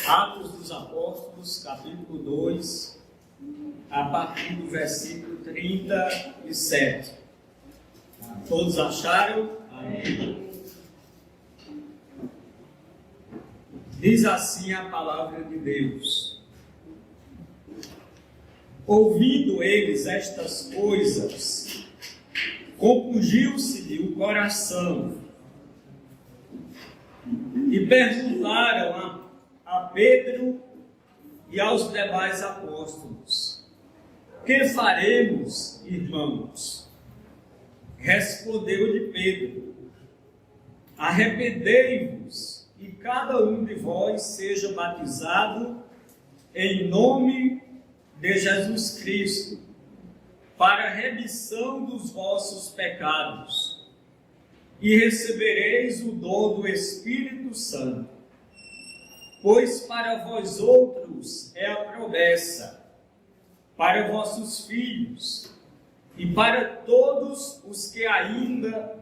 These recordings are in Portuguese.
Atos dos Apóstolos, capítulo 2, a partir do versículo 37. Todos acharam? Amém. Diz assim a palavra de Deus: ouvindo eles estas coisas, compungiu-se-lhe o coração, e perguntaram a Pedro e aos demais apóstolos: que faremos, irmãos? Respondeu-lhe Pedro: arrependei-vos e cada um de vós seja batizado em nome de Jesus Cristo, para a remissão dos vossos pecados, e recebereis o dom do Espírito Santo. Pois para vós outros é a promessa, para vossos filhos, e para todos os que ainda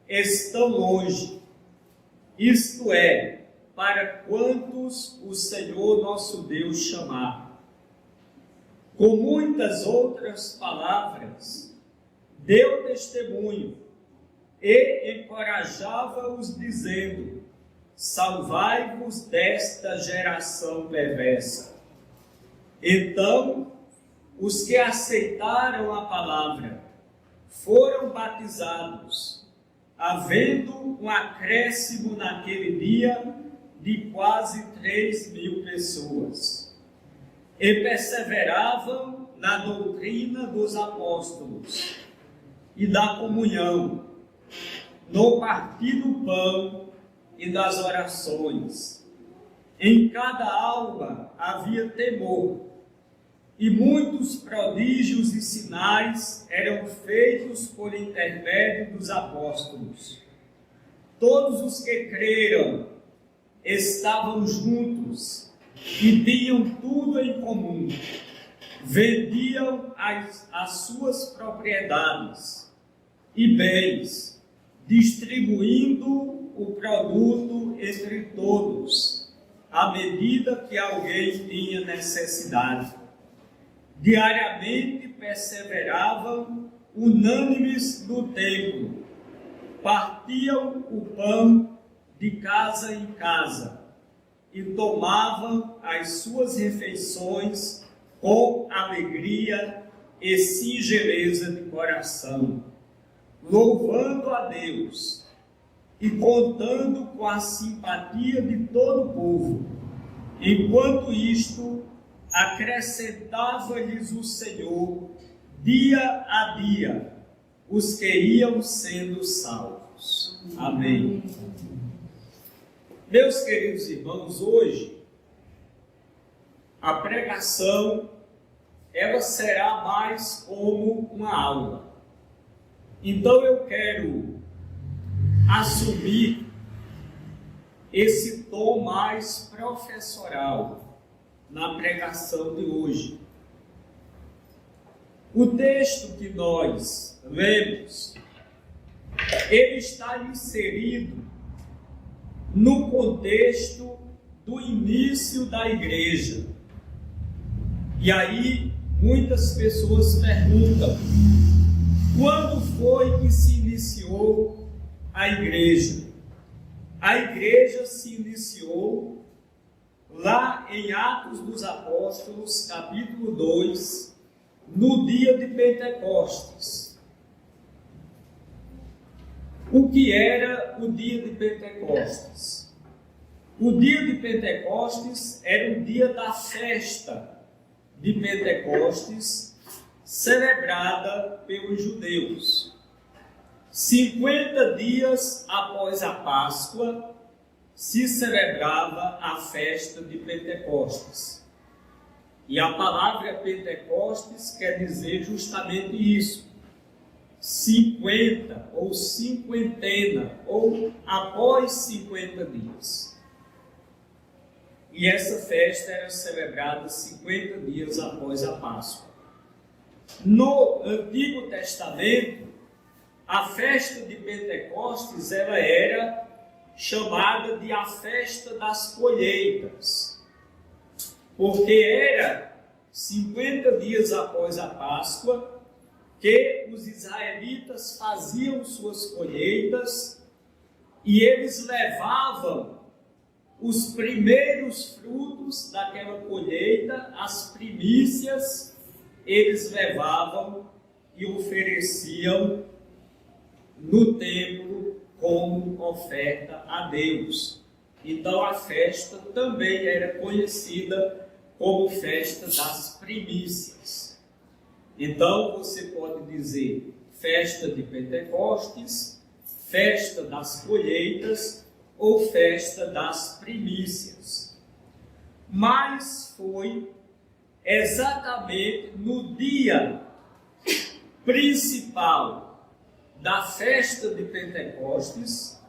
estão longe, isto é, para quantos o Senhor nosso Deus chamar. Com muitas outras palavras, deu testemunho e encorajava-os, dizendo: salvai-vos desta geração perversa. Então, os que aceitaram a palavra foram batizados, havendo um acréscimo naquele dia de quase 3.000 pessoas. E perseveravam na doutrina dos apóstolos e da comunhão, no partir do pão e das orações. Em cada alma havia temor, e muitos prodígios e sinais eram feitos por intermédio dos apóstolos. Todos os que creram estavam juntos e tinham tudo em comum. Vendiam as suas propriedades e bens, distribuindo o produto entre todos, à medida que alguém tinha necessidade. Diariamente perseveravam unânimes no templo, partiam o pão de casa em casa e tomavam as suas refeições com alegria e singeleza de coração, louvando a Deus e contando com a simpatia de todo o povo. Enquanto isto, acrescentava-lhes o Senhor, dia a dia, os que iam sendo salvos. Amém. Meus queridos irmãos, hoje, a pregação, ela será mais como uma aula. Então eu quero assumir esse tom mais professoral na pregação de hoje. O texto que nós lemos, ele está inserido no contexto do início da igreja. E aí muitas pessoas perguntam: quando foi que se iniciou a igreja? A igreja se iniciou lá em Atos dos Apóstolos, capítulo 2, no dia de Pentecostes. O que era o dia de Pentecostes? O dia de Pentecostes era o dia da festa de Pentecostes, celebrada pelos judeus. 50 dias após a Páscoa, se celebrava a festa de Pentecostes. E a palavra Pentecostes quer dizer justamente isso: 50 ou cinquentena, ou após 50 dias. E essa festa era celebrada 50 dias após a Páscoa. No Antigo Testamento, a festa de Pentecostes ela era chamada de a festa das colheitas, porque era 50 dias após a Páscoa que os israelitas faziam suas colheitas e eles levavam os primeiros frutos daquela colheita, as primícias, eles levavam e ofereciam no templo como oferta a Deus. Então a festa também era conhecida como festa das primícias. Então você pode dizer festa de Pentecostes, festa das colheitas ou festa das primícias. Mas foi exatamente no dia principal da festa de Pentecostes,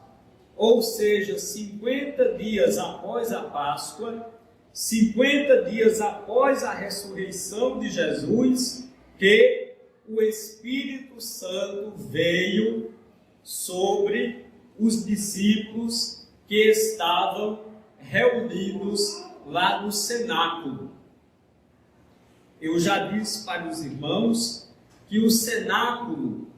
ou seja, 50 dias após a Páscoa, 50 dias após a ressurreição de Jesus, que o Espírito Santo veio sobre os discípulos que estavam reunidos lá no cenáculo. Eu já disse para os irmãos que o cenáculo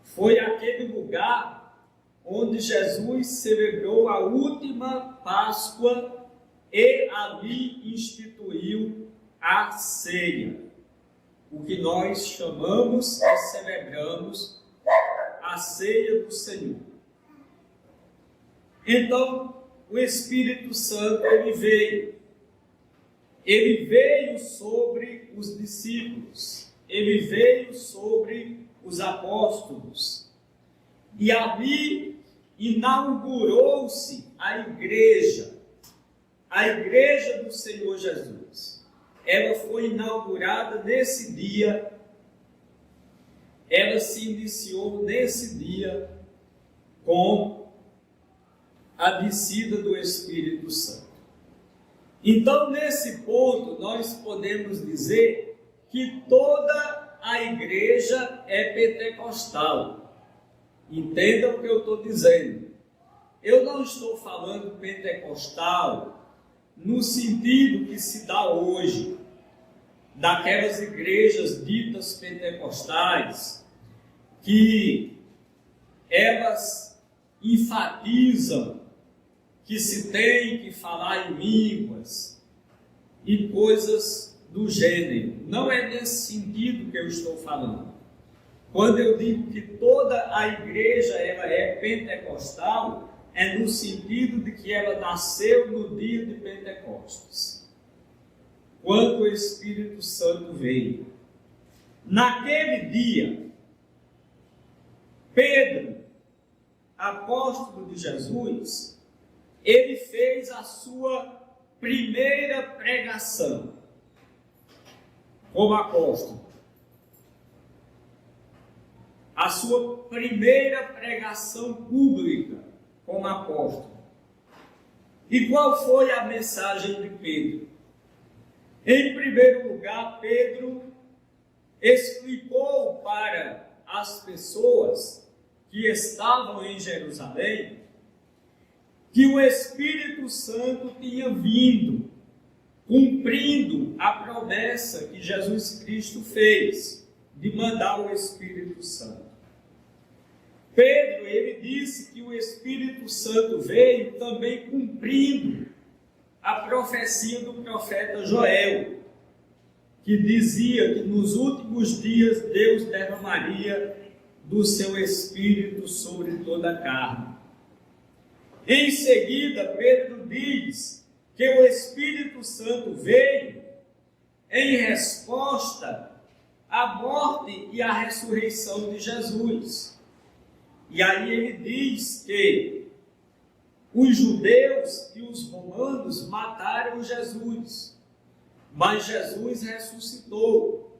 foi aquele lugar onde Jesus celebrou a última Páscoa e ali instituiu a ceia, o que nós chamamos e celebramos a ceia do Senhor. Então, o Espírito Santo, ele veio sobre os discípulos, ele veio sobre os apóstolos, e ali inaugurou-se a igreja do Senhor Jesus. Ela foi inaugurada nesse dia, ela se iniciou nesse dia com a descida do Espírito Santo. Então, nesse ponto, nós podemos dizer que toda a igreja é pentecostal. Entendam o que eu estou dizendo. Eu não estou falando pentecostal no sentido que se dá hoje, daquelas igrejas ditas pentecostais, que elas enfatizam que se tem que falar em línguas e coisas do gênero. Não é nesse sentido que eu estou falando. Quando eu digo que toda a igreja ela é pentecostal, é no sentido de que ela nasceu no dia de Pentecostes, quando o Espírito Santo veio. Naquele dia, Pedro, apóstolo de Jesus, ele fez a sua primeira pregação como apóstolo. A sua primeira pregação pública como apóstolo. E qual foi a mensagem de Pedro? Em primeiro lugar, Pedro explicou para as pessoas que estavam em Jerusalém que o Espírito Santo tinha vindo, cumprindo a promessa que Jesus Cristo fez de mandar o Espírito Santo. Pedro, ele disse que o Espírito Santo veio também cumprindo a profecia do profeta Joel, que dizia que nos últimos dias Deus derramaria do seu Espírito sobre toda a carne. Em seguida, Pedro diz que o Espírito Santo veio em resposta à morte e à ressurreição de Jesus. E aí ele diz que os judeus e os romanos mataram Jesus, mas Jesus ressuscitou.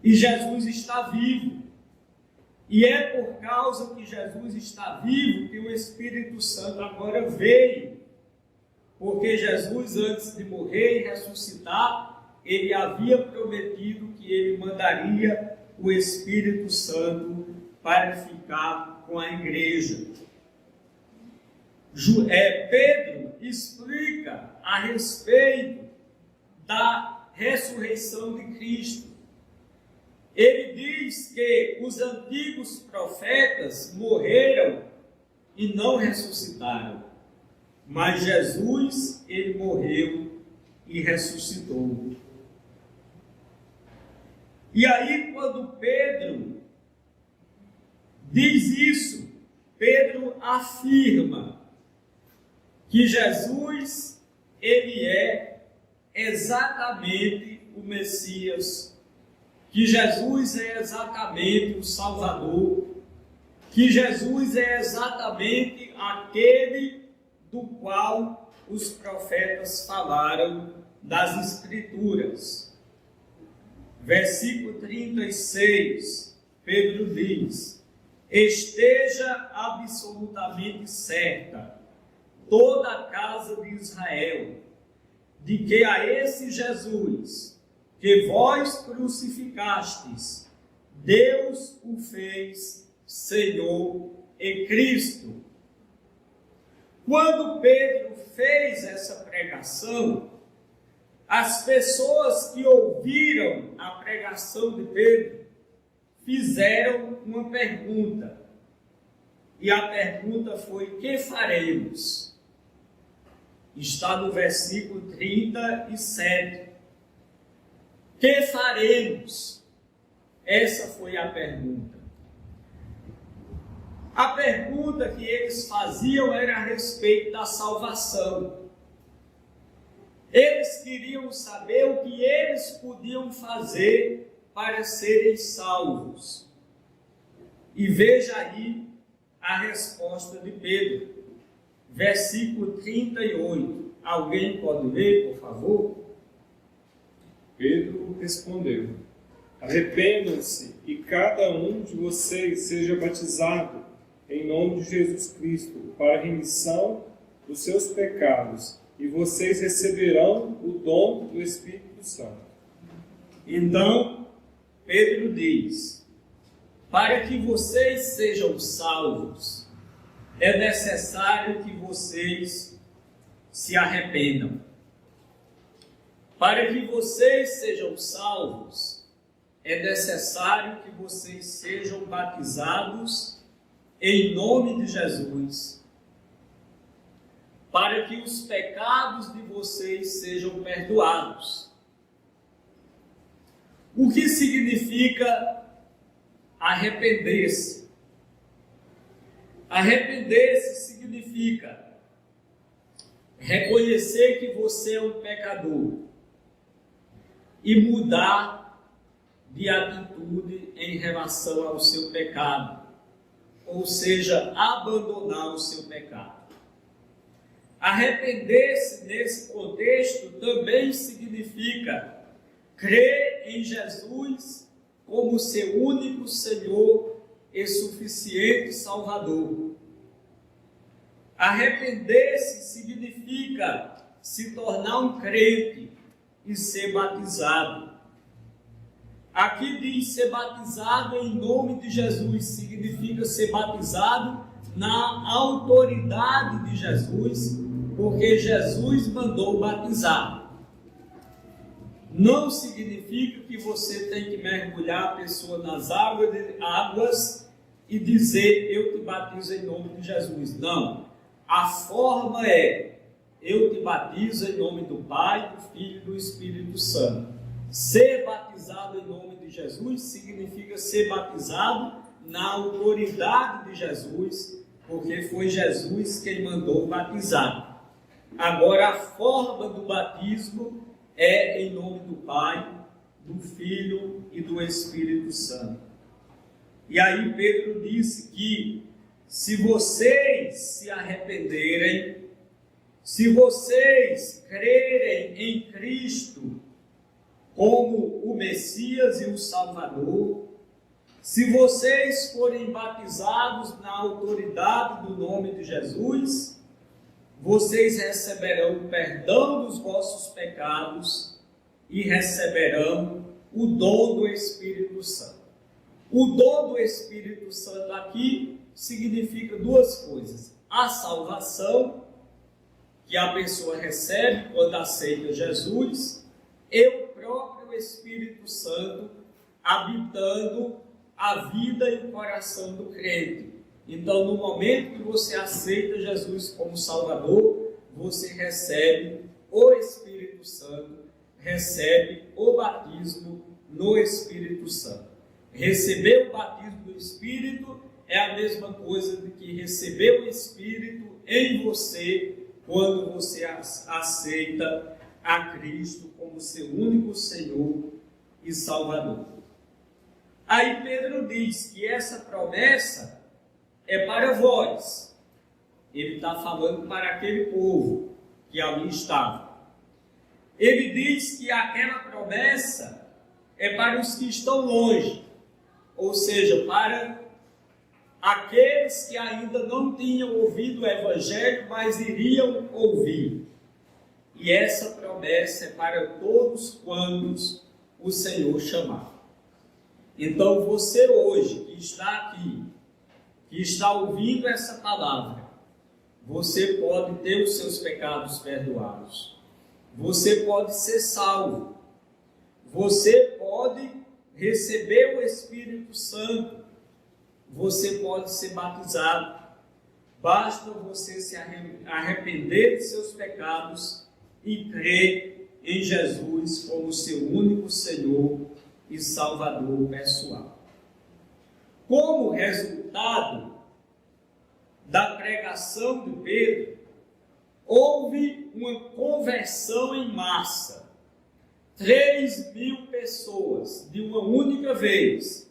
E Jesus está vivo. E é por causa que Jesus está vivo que o Espírito Santo agora veio. Porque Jesus, antes de morrer e ressuscitar, ele havia prometido que ele mandaria o Espírito Santo para ficar com a igreja. Pedro explica a respeito da ressurreição de Cristo. Ele diz que os antigos profetas morreram e não ressuscitaram, mas Jesus, ele morreu e ressuscitou. E aí, quando Pedro diz isso, Pedro afirma que Jesus, ele é exatamente o Messias, que Jesus é exatamente o Salvador, que Jesus é exatamente aquele do qual os profetas falaram das Escrituras. Versículo 36, Pedro diz: esteja absolutamente certa toda a casa de Israel, de que a esse Jesus, que vós crucificastes, Deus o fez Senhor e Cristo. Quando Pedro fez essa pregação, as pessoas que ouviram a pregação de Pedro fizeram uma pergunta. E a pergunta foi: que faremos? Está no versículo 37. Que faremos? Essa foi a pergunta. A pergunta que eles faziam era a respeito da salvação. Eles queriam saber o que eles podiam fazer para serem salvos. E veja aí a resposta de Pedro. Versículo 38. Alguém pode ler, por favor? Pedro respondeu: arrependam-se e cada um de vocês seja batizado em nome de Jesus Cristo para a remissão dos seus pecados, e vocês receberão o dom do Espírito Santo. Então, Pedro diz: para que vocês sejam salvos, é necessário que vocês se arrependam. Para que vocês sejam salvos, é necessário que vocês sejam batizados em nome de Jesus, para que os pecados de vocês sejam perdoados. O que significa arrepender-se? Arrepender-se significa reconhecer que você é um pecador e mudar de atitude em relação ao seu pecado, ou seja, abandonar o seu pecado. Arrepender-se nesse contexto também significa crer em Jesus como seu único Senhor e suficiente Salvador. Arrepender-se significa se tornar um crente e ser batizado. Aqui diz ser batizado em nome de Jesus, significa ser batizado na autoridade de Jesus, porque Jesus mandou batizar. Não significa que você tem que mergulhar a pessoa nas águas e dizer: eu te batizo em nome de Jesus. Não. A forma é: eu te batizo em nome do Pai, do Filho e do Espírito Santo. Ser batizado em nome de Jesus significa ser batizado na autoridade de Jesus, porque foi Jesus quem mandou batizar. Agora, a forma do batismo é em nome do Pai, do Filho e do Espírito Santo. E aí Pedro disse que se vocês se arrependerem, se vocês crerem em Cristo como o Messias e o Salvador, se vocês forem batizados na autoridade do nome de Jesus, vocês receberão o perdão dos vossos pecados e receberão o dom do Espírito Santo. O dom do Espírito Santo aqui significa duas coisas: a salvação, que a pessoa recebe quando aceita Jesus, e o próprio Espírito Santo habitando a vida e o coração do crente. Então, no momento que você aceita Jesus como Salvador, você recebe o Espírito Santo, recebe o batismo no Espírito Santo. Receber o batismo do Espírito é a mesma coisa do que receber o Espírito em você quando você aceita a Cristo como seu único Senhor e Salvador. Aí Pedro diz que essa promessa é para vós. Ele está falando para aquele povo que ali estava. Ele diz que aquela promessa é para os que estão longe, ou seja, para aqueles que ainda não tinham ouvido o Evangelho, mas iriam ouvir. E essa promessa é para todos quantos o Senhor chamar. Então você hoje que está aqui, que está ouvindo essa palavra, você pode ter os seus pecados perdoados. Você pode ser salvo. Você pode receber o Espírito Santo. Você pode ser batizado. Basta você se arrepender de seus pecados e crer em Jesus como seu único Senhor e Salvador pessoal. Como resultado da pregação de Pedro, houve uma conversão em massa. 3.000 pessoas, de uma única vez,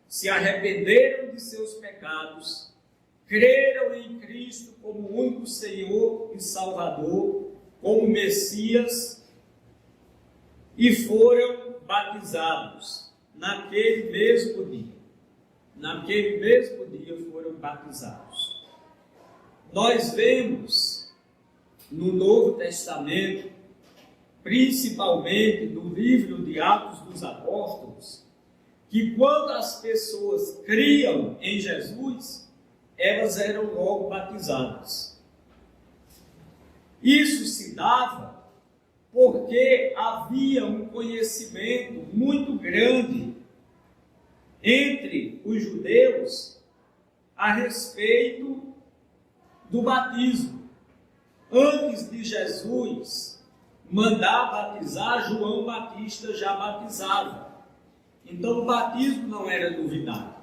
se arrependeram de seus pecados, creram em Cristo como único Senhor e Salvador, como Messias, e foram batizados naquele mesmo dia. Naquele mesmo dia foram batizados. Nós vemos no Novo Testamento, principalmente no livro de Atos dos Apóstolos, que quando as pessoas criam em Jesus, elas eram logo batizadas. Isso se dava porque havia um conhecimento muito grande entre os judeus a respeito do batismo. Antes de Jesus mandar batizar, João Batista já batizava. Então o batismo não era novidade.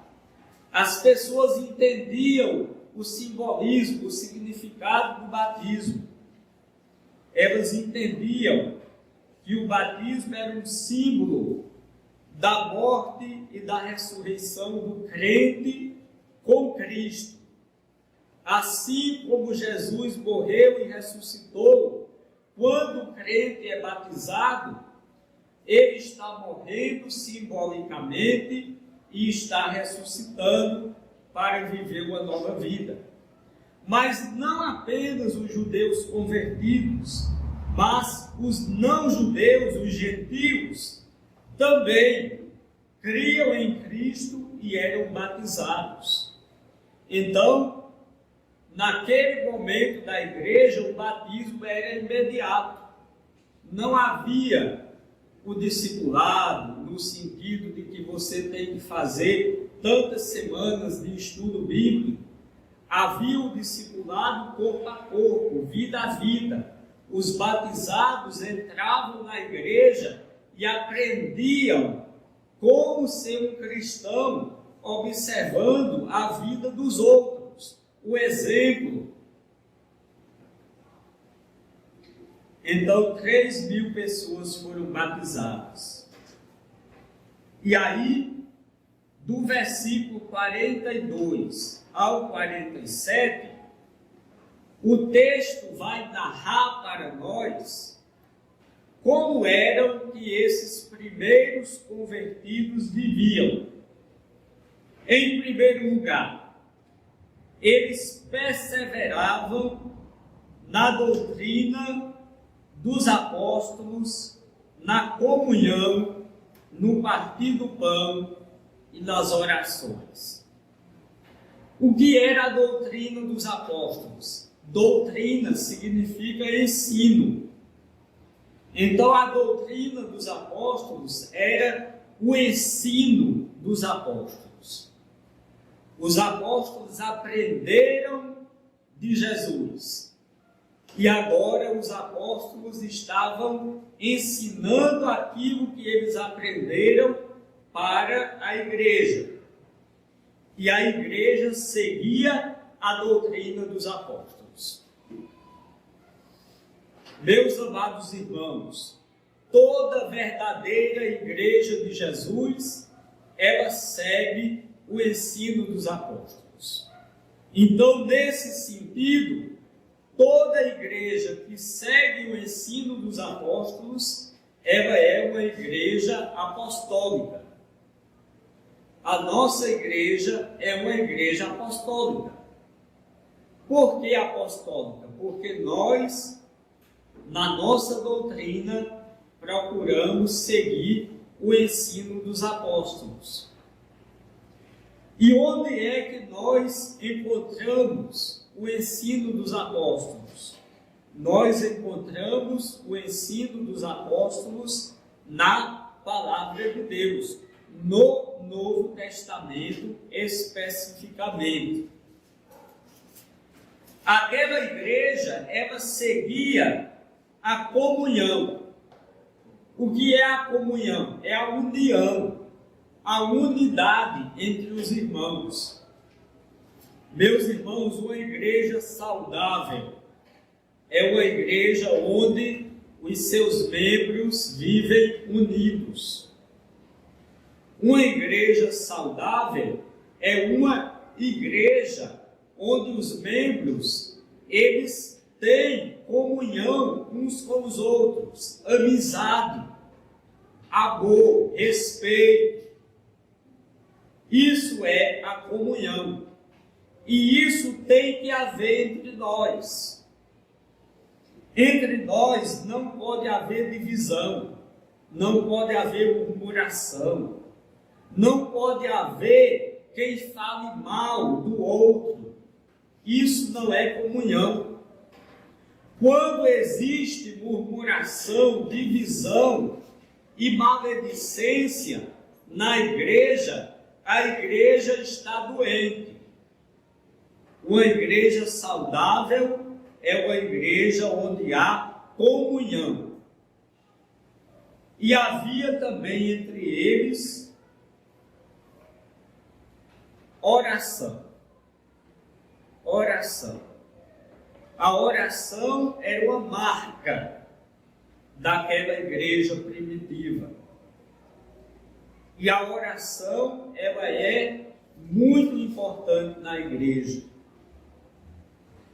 As pessoas entendiam o simbolismo, o significado do batismo. Elas entendiam que o batismo era um símbolo da morte e da ressurreição do crente com Cristo. Assim como Jesus morreu e ressuscitou, quando o crente é batizado, ele está morrendo simbolicamente e está ressuscitando para viver uma nova vida. Mas não apenas os judeus convertidos, mas os não-judeus, os gentios, também criam em Cristo e eram batizados. Então, naquele momento da igreja, o batismo era imediato. Não havia o discipulado, no sentido de que você tem que fazer tantas semanas de estudo bíblico. Havia o discipulado corpo a corpo, vida a vida. Os batizados entravam na igreja e aprendiam como ser um cristão, observando a vida dos outros, o exemplo. Então, 3.000 pessoas foram batizadas. E aí, do versículo 42 ao 47, o texto vai narrar para nós como eram que esses primeiros convertidos viviam. Em primeiro lugar, eles perseveravam na doutrina dos apóstolos, na comunhão, no partir do pão e nas orações. O que era a doutrina dos apóstolos? Doutrina significa ensino. Então, a doutrina dos apóstolos era o ensino dos apóstolos. Os apóstolos aprenderam de Jesus. E agora os apóstolos estavam ensinando aquilo que eles aprenderam para a igreja. E a igreja seguia a doutrina dos apóstolos. Meus amados irmãos, toda verdadeira igreja de Jesus, ela segue o ensino dos apóstolos. Então, nesse sentido, toda igreja que segue o ensino dos apóstolos, ela é uma igreja apostólica. A nossa igreja é uma igreja apostólica. Por que apostólica? Porque nós, na nossa doutrina, procuramos seguir o ensino dos apóstolos. E onde é que nós encontramos o ensino dos apóstolos? Nós encontramos o ensino dos apóstolos na Palavra de Deus, no Novo Testamento especificamente. Aquela igreja, ela seguia a comunhão. O que é a comunhão? É a união, a unidade entre os irmãos. Meus irmãos, uma igreja saudável é uma igreja onde os seus membros vivem unidos. Uma igreja saudável é uma igreja onde os membros, eles têm comunhão uns com os outros, amizade, amor, respeito. Isso é a comunhão. E isso tem que haver entre nós. Entre nós não pode haver divisão, não pode haver murmuração, não pode haver quem fale mal do outro. Isso não é comunhão. Quando existe murmuração, divisão e maledicência na igreja, a igreja está doente. Uma igreja saudável é uma igreja onde há comunhão. E havia também entre eles oração. Oração. A oração era uma marca daquela igreja primitiva. E a oração, ela é muito importante na igreja.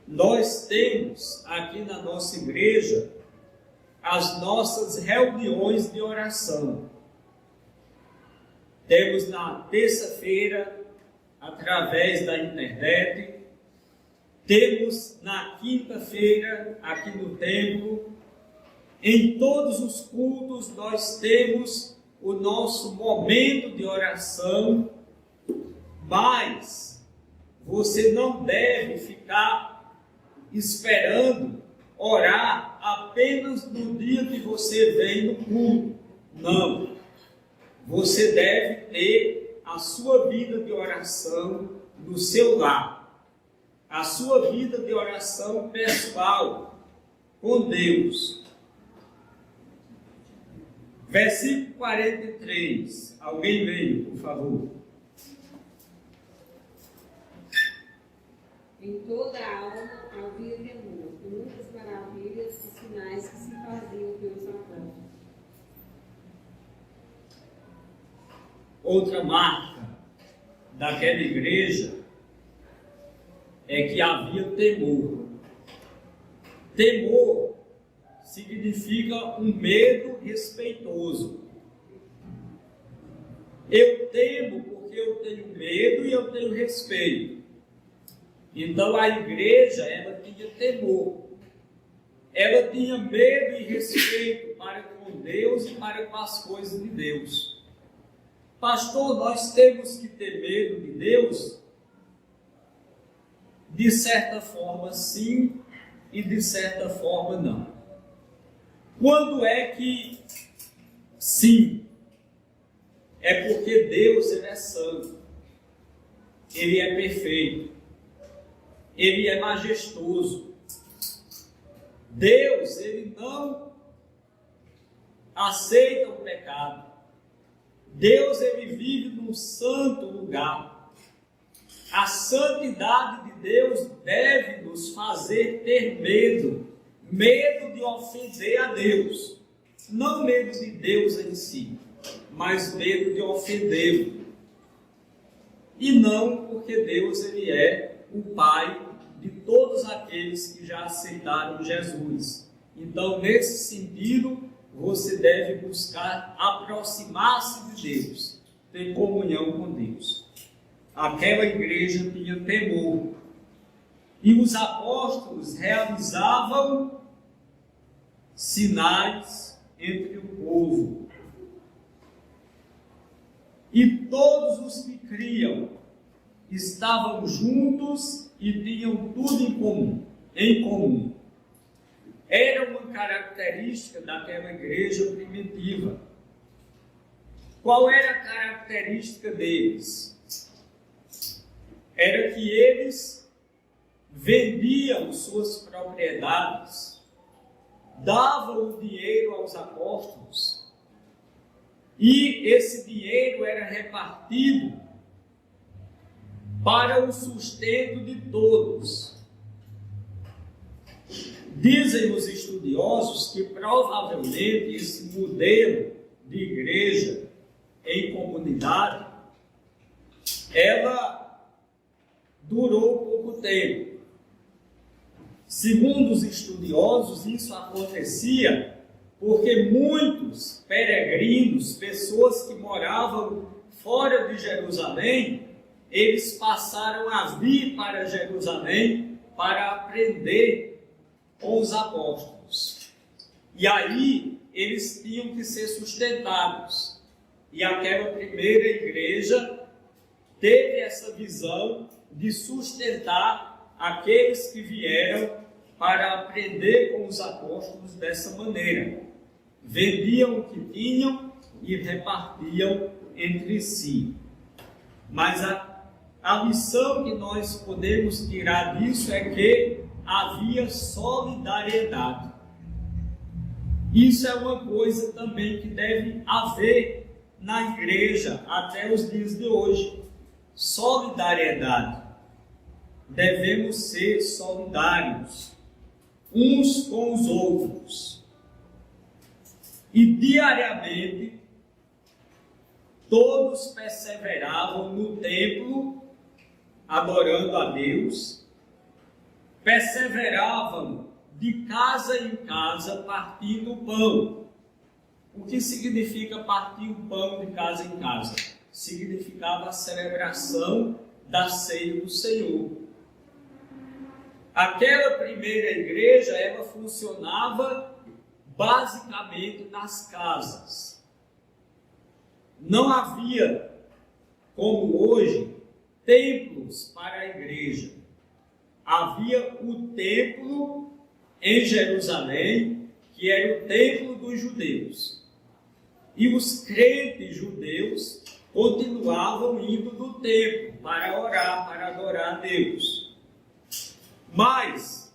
Nós temos aqui na nossa igreja as nossas reuniões de oração. Temos na terça-feira, através da internet. Temos na quinta-feira, aqui no templo. Em todos os cultos nós temos o nosso momento de oração, mas você não deve ficar esperando orar apenas no dia que você vem no culto. Não. Você deve ter a sua vida de oração no seu lar, a sua vida de oração pessoal com Deus. Versículo 43. Alguém leia, por favor. Em toda a alma havia temor, e muitas maravilhas e sinais que se faziam pelos apóstolos. Outra marca daquela igreja é que havia temor. Temor significa um medo respeitoso. Eu temo porque eu tenho medo e eu tenho respeito. Então a igreja, ela tinha temor. Ela tinha medo e respeito para com Deus e para com as coisas de Deus. Pastor, nós temos que ter medo de Deus? De certa forma sim, e de certa forma não. Quando é que sim? É porque Deus, ele é santo, ele é perfeito, ele é majestoso. Deus, ele não aceita o pecado. Deus, ele vive num santo lugar. A santidade de Deus deve nos fazer ter medo de ofender a Deus. Não medo de Deus em si, mas medo de ofendê-lo. E não porque Deus, ele é o Pai de todos aqueles que já aceitaram Jesus. Então, nesse sentido, você deve buscar aproximar-se de Deus, ter comunhão com Deus. Aquela igreja tinha temor, e os apóstolos realizavam sinais entre o povo. E todos os que criam estavam juntos e tinham tudo em comum. Era uma característica daquela igreja primitiva. Qual era a característica deles? Era que eles vendiam suas propriedades, davam o dinheiro aos apóstolos, e esse dinheiro era repartido para o sustento de todos. Dizem os estudiosos que provavelmente esse modelo de igreja em comunidade, ela durou pouco tempo. Segundo os estudiosos, isso acontecia porque muitos peregrinos, pessoas que moravam fora de Jerusalém, eles passaram a vir para Jerusalém para aprender com os apóstolos. E aí eles tinham que ser sustentados. E aquela primeira igreja teve essa visão de sustentar aqueles que vieram para aprender com os apóstolos dessa maneira. Vendiam o que tinham e repartiam entre si. Mas a lição que nós podemos tirar disso é que havia solidariedade. Isso é uma coisa também que deve haver na igreja até os dias de hoje. Solidariedade. Devemos ser solidários uns com os outros. E diariamente todos perseveravam no templo, adorando a Deus, perseveravam de casa em casa, partindo o pão. O que significa partir o pão de casa em casa? Significava a celebração da ceia do Senhor. Aquela primeira igreja, ela funcionava basicamente nas casas. Não havia, como hoje, templos para a igreja. Havia o templo em Jerusalém, que era o templo dos judeus. E os crentes judeus continuavam indo no templo para orar, para adorar a Deus. Mas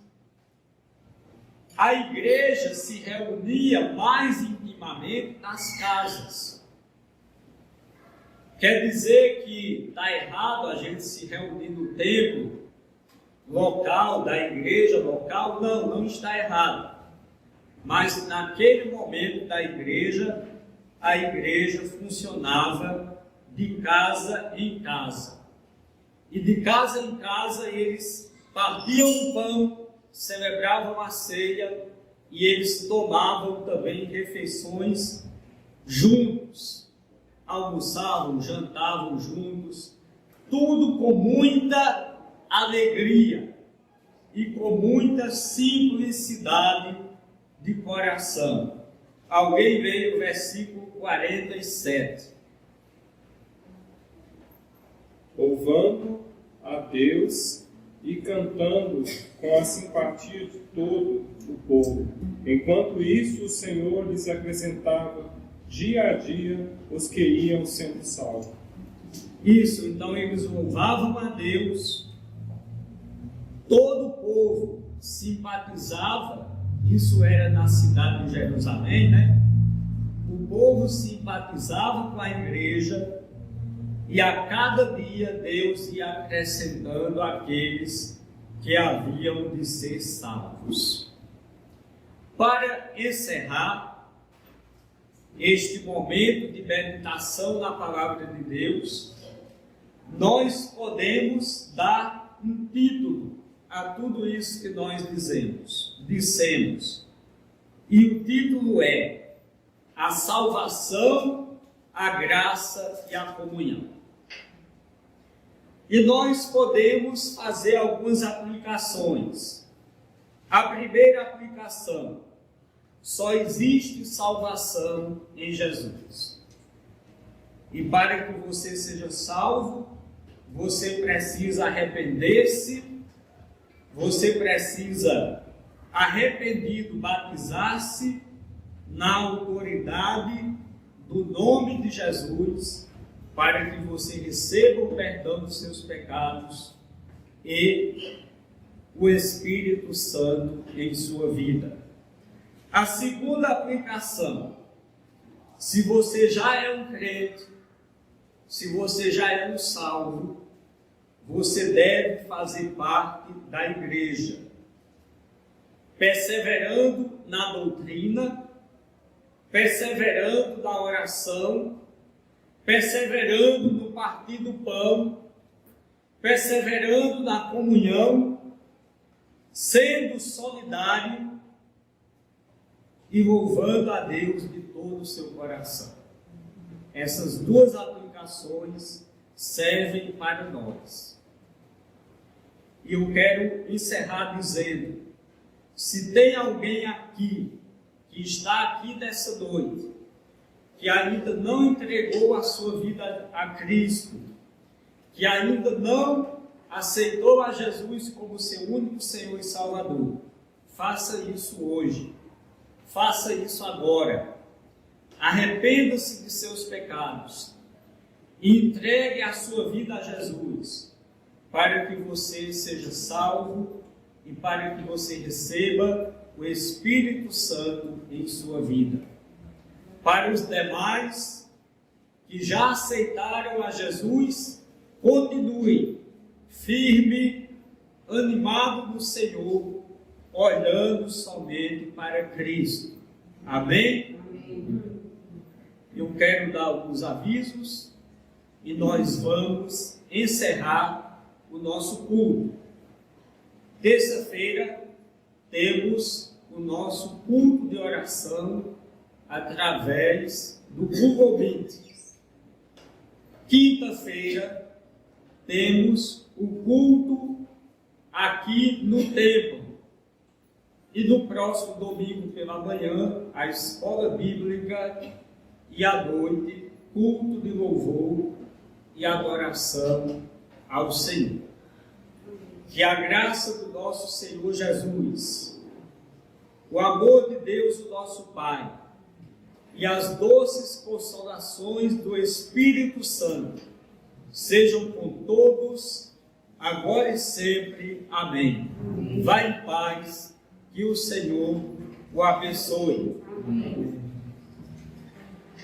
a igreja se reunia mais intimamente nas casas. Quer dizer que está errado a gente se reunir no templo local, da igreja local? Não, não está errado. Mas naquele momento da igreja, a igreja funcionava de casa em casa. E de casa em casa eles partiam o pão, celebravam a ceia e eles tomavam também refeições juntos. Almoçavam, jantavam juntos, tudo com muita alegria e com muita simplicidade de coração. Alguém veio o versículo 47. Louvando a Deus e cantando com a simpatia de todo o povo. Enquanto isso, o Senhor lhes acrescentava dia a dia os que iam sendo salvos. Isso, então eles louvavam a Deus, todo o povo simpatizava, isso era na cidade de Jerusalém, né? O povo simpatizava com a igreja e a cada dia Deus ia acrescentando aqueles que haviam de ser salvos. Para encerrar este momento de meditação na palavra de Deus, nós podemos dar um título a tudo isso que nós dissemos. E o título é A Salvação, a Graça e a Comunhão. E nós podemos fazer algumas aplicações. A primeira aplicação: só existe salvação em Jesus. E para que você seja salvo, você precisa arrepender-se, você precisa, arrependido, batizar-se na autoridade do nome de Jesus, para que você receba o perdão dos seus pecados e o Espírito Santo em sua vida. A segunda aplicação: se você já é um crente, se você já é um salvo, você deve fazer parte da igreja, perseverando na doutrina, perseverando na oração, perseverando no partir do pão, perseverando na comunhão, sendo solidário e louvando a Deus de todo o seu coração. Essas duas aplicações servem para nós. E eu quero encerrar dizendo: se tem alguém aqui, que está aqui nessa noite, que ainda não entregou a sua vida a Cristo, que ainda não aceitou a Jesus como seu único Senhor e Salvador, faça isso hoje, faça isso agora. Arrependa-se de seus pecados e entregue a sua vida a Jesus, para que você seja salvo e para que você receba o Espírito Santo em sua vida. Para os demais que já aceitaram a Jesus, continue firme, animado no Senhor, olhando somente para Cristo. Amém? Amém. Eu quero dar alguns avisos e nós vamos encerrar o nosso culto. Terça-feira temos o nosso culto de oração através do Google Meet. Quinta-feira temos o culto aqui no templo. E no próximo domingo pela manhã, a escola bíblica, e à noite, culto de louvor e adoração ao Senhor. Que a graça do nosso Senhor Jesus, o amor de Deus, o nosso Pai, e as doces consolações do Espírito Santo sejam com todos, agora e sempre. Amém. Vá em paz, que o Senhor o abençoe. Amém.